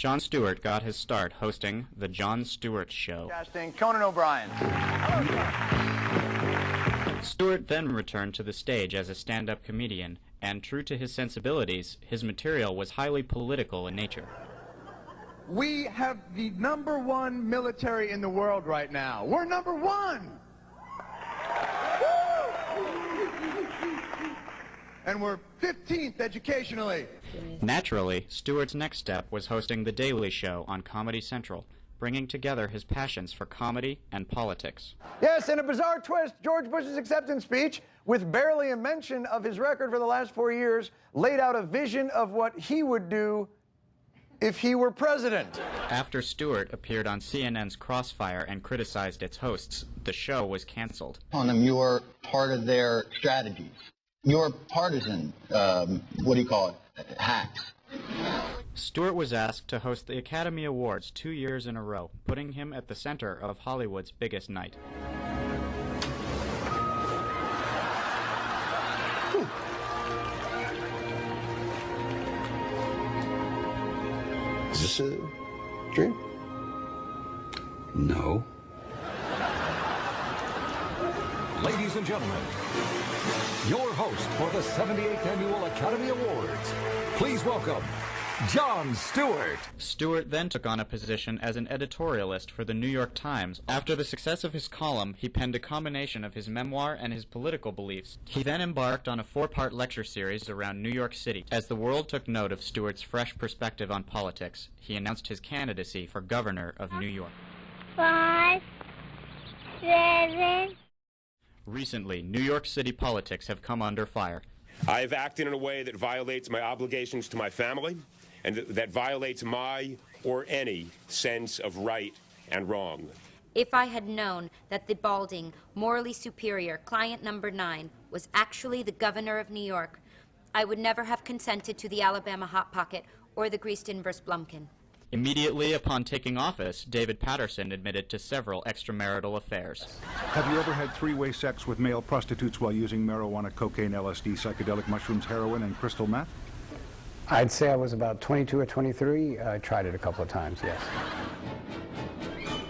Jon Stewart got his start hosting The Jon Stewart Show. Casting Conan O'Brien. Stewart then returned to the stage as a stand-up comedian, and true to his sensibilities, his material was highly political in nature. We have the #1 military in the world right now. We're #1! And we're 15th educationally. Naturally, Stewart's next step was hosting The Daily Show on Comedy Central, bringing together his passions for comedy and politics. Yes, in a bizarre twist, George Bush's acceptance speech, with barely a mention of his record for the last 4 years, laid out a vision of what he would do if he were president. After Stewart appeared on CNN's Crossfire and criticized its hosts, the show was canceled. On them, you're part of their strategies. You're partisan, hacks. Stewart was asked to host the Academy Awards 2 years in a row, putting him at the center of Hollywood's biggest night. Is this a dream? No. Ladies and gentlemen, your host for the 78th Annual Academy Awards, please welcome Jon Stewart. Stewart then took on a position as an editorialist for the New York Times. After the success of his column, he penned a combination of his memoir and his political beliefs. He then embarked on a 4-part lecture series around New York City. As the world took note of Stewart's fresh perspective on politics, he announced his candidacy for governor of New York. 5, 7. Recently, New York City politics have come under fire. I have acted in a way that violates my obligations to my family and that violates my or any sense of right and wrong. If I had known that the balding, morally superior client number 9 was actually the governor of New York, I would never have consented to the Alabama Hot Pocket or the Greaston vs. Blumkin. Immediately upon taking office, David Patterson admitted to several extramarital affairs. Have you ever had three-way sex with male prostitutes while using marijuana, cocaine, LSD, psychedelic mushrooms, heroin, and crystal meth? I'd say I was about 22 or 23. I tried it a couple of times, yes.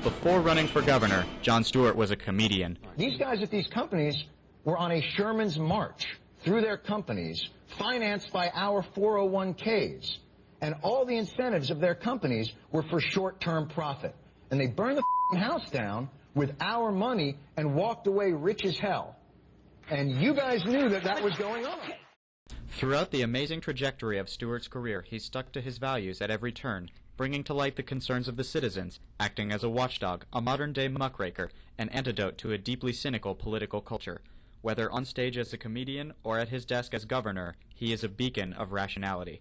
Before running for governor, Jon Stewart was a comedian. These guys at these companies were on a Sherman's march through their companies, financed by our 401ks. And all the incentives of their companies were for short-term profit. And they burned the house down with our money and walked away rich as hell. And you guys knew that that was going on. Throughout the amazing trajectory of Stewart's career, he stuck to his values at every turn, bringing to light the concerns of the citizens, acting as a watchdog, a modern-day muckraker, an antidote to a deeply cynical political culture. Whether on stage as a comedian or at his desk as governor, he is a beacon of rationality.